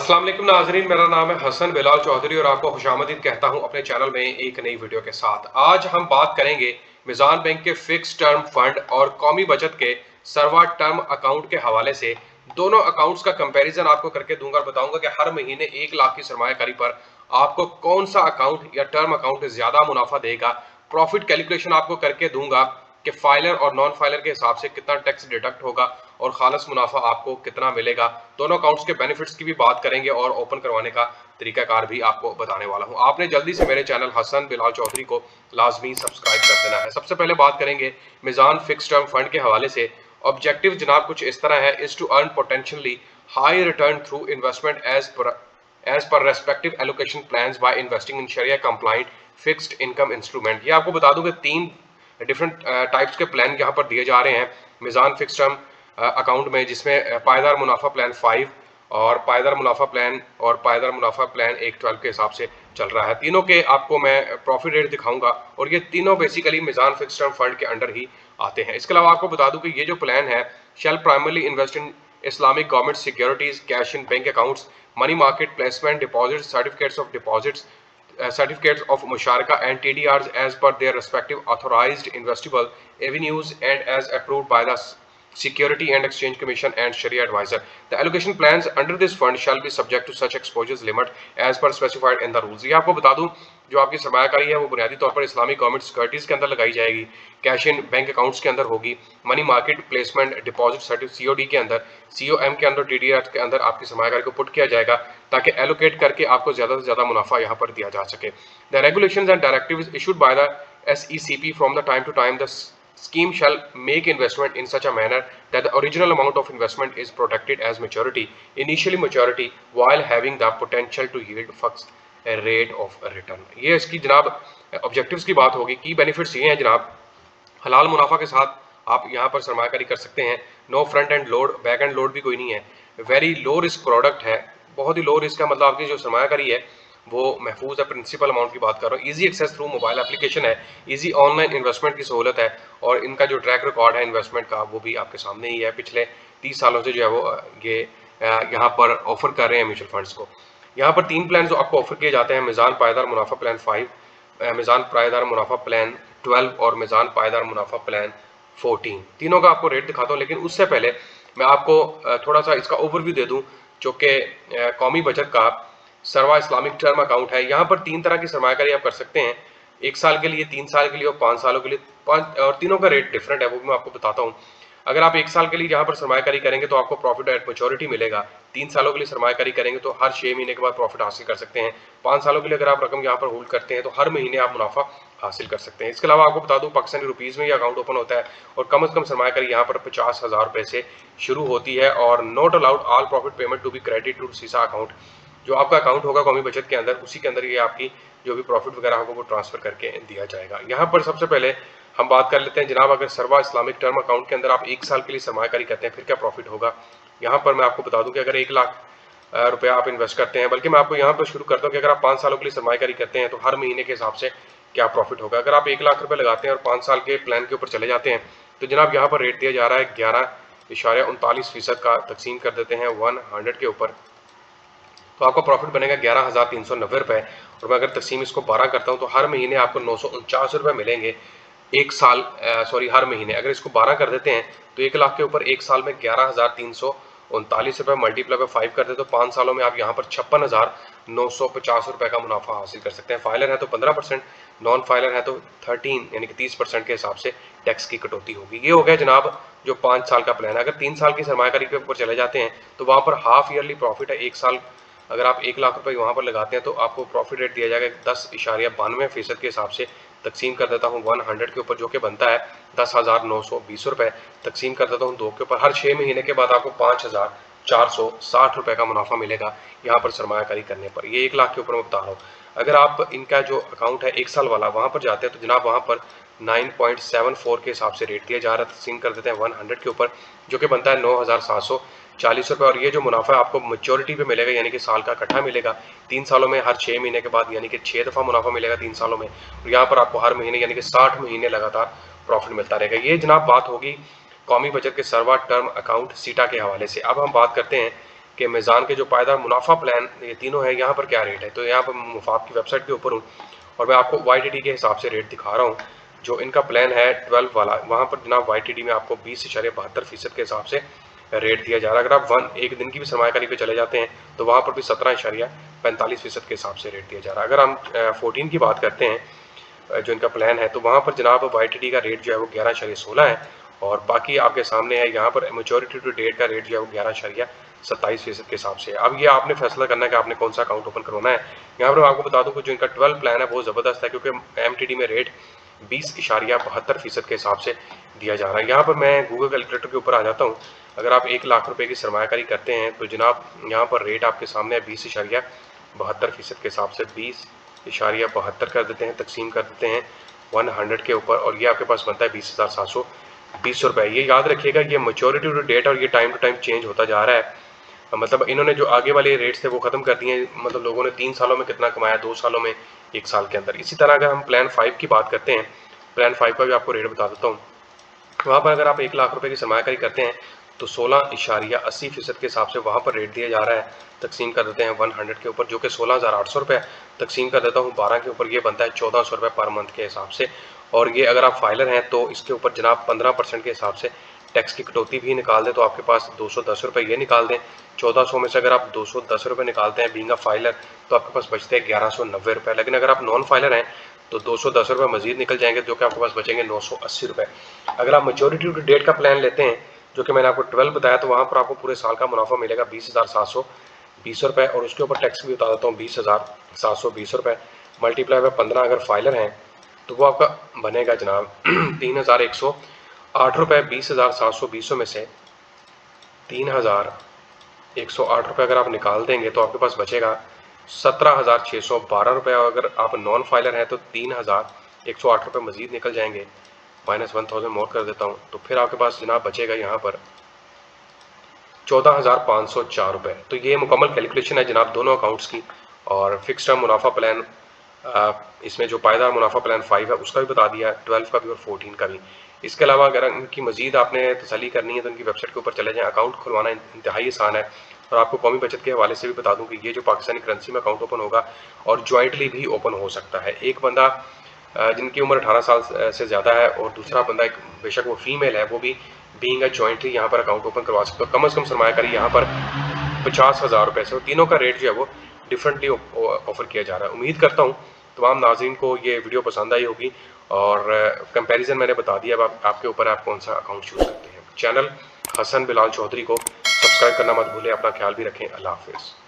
अस्सलाम वालेकुम नाजरीन, मेरा नाम है हसन बिलाल चौधरी और आपको खुशामदीद कहता हूं अपने चैनल में एक नई वीडियो के साथ। आज हम बात करेंगे मिजान बैंक के फिक्स टर्म फंड और कौमी बचत के सरवा टर्म अकाउंट के हवाले से। दोनों अकाउंट्स का कंपैरिजन आपको करके दूंगा और बताऊंगा कि हर महीने 1 लाख की सरमायाकारी पर आपको कौन सा अकाउंट या टर्म अकाउंट ज्यादा मुनाफा देगा। प्रॉफिट कैलकुलेशन आपको करके दूंगा कि फाइलर और नॉन फाइलर के हिसाब से कितना टैक्स डिडक्ट होगा और खालस मुनाफा आपको कितना मिलेगा। दोनों अकाउंट्स के बेनिफिट्स की भी बात करेंगे और ओपन करवाने का तरीकाकार भी आपको बताने वाला हूं। आपने जल्दी से मेरे चैनल हसन बिलाल चौधरी को लाजमी सब्सक्राइब कर देना है। सबसे पहले बात करेंगे मिजान फिक्स टर्म फंड के हवाले से। ऑब्जेक्टिव जनाब कुछ इस तरह है, is to earn potentially high return through investment as per respective allocation plans by investing in sharia compliant fixed income instrument. ये आपको बता दूं कि 3 डिफरेंट टाइप्स के प्लान यहाँ पर दिए जा रहे हैं मिजान फिक्स टर्म अकाउंट में, जिसमें पायदार मुनाफा प्लान 5 और पायदार मुनाफा प्लान एक 12 के हिसाब से चल रहा है। तीनों के आपको मैं प्रॉफिट रेट दिखाऊंगा और ये तीनों बेसिकली मिजान फिक्स टर्म फंड के अंडर ही आते हैं। इसके अलावा आपको बता दूं कि ये जो प्लान है shall primarily invest in Islamic government securities, cash in bank accounts, money market placement, deposit, certificates of deposits, certificates of musharaka and TDRs as per their respective authorized investable avenues and as approved by the Security and Exchange Commission and Sharia advisor. The allocation plans under this fund shall be subject to such exposures limit as per specified in the rules. ये आपको बता दूं जो आपकी सरमायाकारी है वो बुनियादी तौर पर इस्लामिक गवर्नमेंट सिक्योरिटीज के अंदर लगाई जाएगी, कैश इन बैंक अकाउंट्स के अंदर होगी, money market placement deposit certificate COD के अंदर, सीओएम के अंदर, टीडीआर के अंदर आपकी सरमायाकारी को पुट किया जाएगा ताकि एलोकेट करके आपको ज्यादा से ज्यादा मुनाफा यहाँ पर दिया जा सके। The regulations and directives issued by the SECP from the time to time the scheme shall make investment in such a manner that the original amount of investment is protected as initially maturity while having the potential to yield fixed rate of return। ये इसकी जनाब objectives की बात होगी। Key benefits ये हैं जनाब, हलाल मुनाफा के साथ आप यहाँ पर सरमायाकारी कर सकते हैं। No front end load, back end load भी कोई नहीं है। वेरी लो रिस्क प्रोडक्ट है, बहुत ही लो रिस्क का मतलब आपकी जो सरमायाकारी है वो महफूज है। प्रिंसिपल अमाउंट की बात कर रहा हूँ। Easy access through mobile application है, इजी ऑनलाइन इन्वेस्टमेंट की सहूलत है और इनका जो ट्रैक रिकॉर्ड है इन्वेस्टमेंट का वो भी आपके सामने ही है। पिछले 30 सालों से जो है वो ये यहाँ पर ऑफर कर रहे हैं म्यूचुअल फंड्स को। यहाँ पर 3 प्लान जो आपको ऑफर किए जाते हैं, मिजान पायदार मुनाफा प्लान 5, मिजान पायदार मुनाफा प्लान 12 और मिजान पायदार मुनाफा प्लान 14। तीनों का आपको रेट दिखाता हूँ, लेकिन उससे पहले मैं आपको थोड़ा सा इसका ओवरव्यू दे दूं। जो कि कौमी बचत का सरवा इस्लामिक टर्म अकाउंट है, यहाँ पर 3 तरह की सरमायाकारी आप कर सकते हैं, 1 साल के लिए, 3 साल के लिए और 5 सालों के लिए। और तीनों का रेट डिफरेंट है, वो भी मैं आपको बताता हूँ। अगर आप 1 साल के लिए यहाँ पर सरमायाकारी करेंगे तो आपको प्रॉफिट एट मैच्योरिटी मिलेगा। 3 सालों के लिए सरमायाकारी करेंगे तो हर 6 महीने के बाद प्रॉफिट हासिल कर सकते हैं। 5 सालों के लिए अगर आप रकम यहाँ पर होल्ड करते हैं तो हर महीने आप मुनाफा हासिल कर सकते हैं। इसके अलावा आपको बता दूं पाकिस्तानी रुपीज में ये अकाउंट ओपन होता है और कम से कम सरमायाकारी यहाँ पर 50,000 रुपए से शुरू होती है और not allowed all profit payment to be credit to सीसा अकाउंट। जो आपका अकाउंट होगा कौमी बचत के अंदर, उसी के अंदर ये आपकी जो भी प्रॉफिट वगैरह होगा वो ट्रांसफर करके दिया जाएगा। यहाँ पर सबसे पहले हम बात कर लेते हैं जनाब, अगर सरवा इस्लामिक टर्म अकाउंट के अंदर आप 1 साल के लिए सरमायाकारी करते हैं फिर क्या प्रॉफिट होगा। यहाँ पर मैं आपको बता दूं कि अगर 1 लाख रुपया आप इन्वेस्ट करते हैं, बल्कि मैं आपको यहाँ पर शुरू करता हूँ कि अगर आप 5 सालों के लिए सरमायाकारी करते हैं तो हर महीने के हिसाब से क्या प्रॉफिट होगा। अगर आप 1 लाख रुपए लगाते हैं और 5 साल के प्लान के ऊपर चले जाते हैं तो जनाब यहाँ पर रेट दिया जा रहा है 11.39% का। तकसीम कर देते हैं 100 के ऊपर तो आपका प्रॉफिट बनेगा 11,390 रुपए। और मैं अगर तकसीम इसको 12 करता हूँ तो हर महीने आपको 949 रुपए मिलेंगे। 1 साल हर महीने अगर इसको 12 कर देते हैं तो 1 लाख के ऊपर 1 साल में 11,339 रुपए मल्टीप्लाई बाय 5 कर दे तो 5 सालों में आप यहाँ पर 56,950 रुपए का मुनाफा हासिल कर सकते हैं। फाइलर है तो 15%, नॉन फाइलर है तो 13 यानी कि 30% के हिसाब से टैक्स की कटौती होगी। ये हो गया जनाब जो 5 साल का प्लान है। अगर 3 साल की सरमायाकारी के ऊपर चले जाते हैं तो वहाँ पर हाफ ईयरली प्रॉफिट है। 1 साल अगर आप 1 लाख रुपए वहाँ पर लगाते हैं तो आपको प्रॉफिट रेट दिया जाएगा 10.92% के हिसाब से। तकसीम कर देता हूँ 100 के ऊपर जो कि बनता है 10,920 रुपए। तकसीम कर देता हूँ 2 के ऊपर, हर 6 महीने के बाद आपको 5,460 रुपए का मुनाफा मिलेगा यहाँ पर सरमायाकारी करने पर। ये 1 लाख के ऊपर मैं बता रहा हूँ। अगर आप इनका जो अकाउंट है 1 साल वाला वहाँ पर जाते हैं तो जनाब वहाँ पर 9.74 के हिसाब से रेट दिया जा रहा है। तकसीम कर देते हैं 100 के ऊपर जो कि बनता है 9,740 रुपए। और ये जो मुनाफा आपको मैच्योरिटी पे मिलेगा यानी कि साल का इकट्ठा मिलेगा 3 सालों में, हर 6 महीने के बाद, यानी कि 6 दफा मुनाफा मिलेगा 3 सालों में। और यहाँ पर आपको हर महीने यानी कि 60 महीने लगातार प्रॉफिट मिलता रहेगा। ये जनाब बात होगी कौमी बचत के सरवा टर्म अकाउंट सीटा के हवाले से। अब हम बात करते हैं कि मीज़ान के जो पायदार मुनाफा प्लान ये तीनों है, यहाँ पर क्या रेट है। तो यहाँ पर मुफाब की वेबसाइट के ऊपर हूँ और मैं आपको YTD के हिसाब से रेट दिखा रहा हूँ। जो इनका प्लान है 12 वाला, वहाँ पर जनाब YTD में आपको 20.72% के हिसाब से रेट दिया जा रहा है। अगर आप एक दिन की भी सरमायाकारी पे चले जाते हैं तो वहाँ पर भी 17.45% के हिसाब से रेट दिया जा रहा है। अगर हम 14 की बात करते हैं जो इनका प्लान है, तो वहाँ पर जनाब YTD का रेट जो है वो 11.16 है और बाकी आपके सामने है। यहाँ पर मैच्योरिटी टू डेट का रेट जो है वो 11.27% के हिसाब से। अब ये आपने फैसला करना है कि आपने कौन सा अकाउंट ओपन करवाना है। यहाँ पर मैं आपको बता दूं कि जो इनका 12 प्लान है वो ज़बरदस्त है, क्योंकि MTD में रेट 20.72% के हिसाब से दिया जा रहा है। यहाँ पर मैं गूगल कैलकुलेटर के ऊपर आ जाता हूँ। अगर आप 1 लाख रुपए की सरमायाकारी करते हैं तो जनाब यहाँ पर रेट आपके सामने है 20.72% के हिसाब से 20.72 कर देते हैं, तकसीम कर देते हैं 100 के ऊपर और ये आपके पास बनता है 20,720 रुपये। ये याद रखिएगा, ये मैच्योरिटी टू डेट और ये टाइम टू टाइम चेंज होता जा रहा है। मतलब इन्होंने जो आगे वाले रेट्स थे वो ख़त्म कर दिए। मतलब लोगों ने 3 सालों में कितना कमाया, 2 सालों में, 1 साल के अंदर। इसी तरह अगर हम प्लान 5 की बात करते हैं, प्लान 5 का भी आपको रेट बता देता हूँ। वहाँ पर अगर आप 1 लाख रुपए की सरमायाकारी करते हैं तो 16.80% के हिसाब से वहाँ पर रेट दिया जा रहा है। तकसीम कर देते हैं 100 के ऊपर, जो कि 16,800 रुपये। तकसीम कर देता हूँ 12 के ऊपर, ये बनता है 1400 रुपये पर मंथ के हिसाब से। और ये अगर आप फाइलर हैं तो इसके ऊपर जनाब 15% के हिसाब से टैक्स की कटौती भी निकाल दें तो आपके पास 210 रुपये ये निकाल दें। 1400 में से अगर आप 210 रुपये निकालते हैं बीइंग अ फाइलर तो आपके पास बचते हैं 1190 रुपये। लेकिन अगर आप नॉन फाइलर हैं तो 210 रुपये मजीद निकल जाएंगे, जो कि आपके पास बचेंगे 980 रुपये। अगर आप मैच्योरिटी टू डेट का प्लान लेते हैं, जो कि मैंने आपको 12 बताया, तो वहाँ पर आपको पूरे साल का मुनाफा मिलेगा 20,720 रुपये और उसके ऊपर टैक्स भी बता देता हूँ 20,720 रुपये मल्टीप्लाई बाय 15 अगर फाइलर हैं तो वो आपका बनेगा जनाब 3,108 रुपये। 20,720 में से 3,108 रुपये अगर आप निकाल देंगे तो आपके पास बचेगा 17,612 रुपये। और अगर आप नॉन फाइलर हैं तो 3,108 रुपये मजीद निकल जाएंगे, -1000 मोर कर देता हूँ, तो फिर आपके पास जनाब बचेगा यहाँ पर 14,504 रुपये। तो ये मुकम्मल कैलकुलेशन है जनाब दोनों अकाउंट्स की। और फिक्स टर्म मुनाफा प्लान इसमें जो पायदार मुनाफा प्लान 5 है उसका भी बता दिया, 12 का भी और 14 का भी। इसके अलावा अगर इनकी मजीद आपने तसल्ली करनी है तो इनकी वेबसाइट के ऊपर चले जाएँ। अकाउंट खुलवाना इंतहाई आसान है। और आपको कौमी बचत के हवाले से भी बता दूं कि ये जो पाकिस्तानी करेंसी में अकाउंट ओपन होगा और ज्वाइंटली भी ओपन हो सकता है। एक बंदा जिनकी उम्र 18 साल से ज़्यादा है और दूसरा बंदा एक बेशक वो फीमेल है, वो भी बीइंग अ जॉइंटली यहाँ पर अकाउंट ओपन करवा सकते हो। कम से कम सरमायाकारी यहाँ पर 50,000 रुपये से। तीनों का रेट जो है वो डिफरेंटली ऑफर किया जा रहा है। उम्मीद करता हूँ तमाम नाज़रीन को ये वीडियो पसंद आई होगी और कंपैरिजन मैंने बता दिया। अब आपके ऊपर आप कौन सा अकाउंट चूज करते हैं। चैनल हसन बिलाल चौधरी को सब्सक्राइब करना मत भूलें। अपना ख्याल भी रखें। अल्लाह हाफिज़।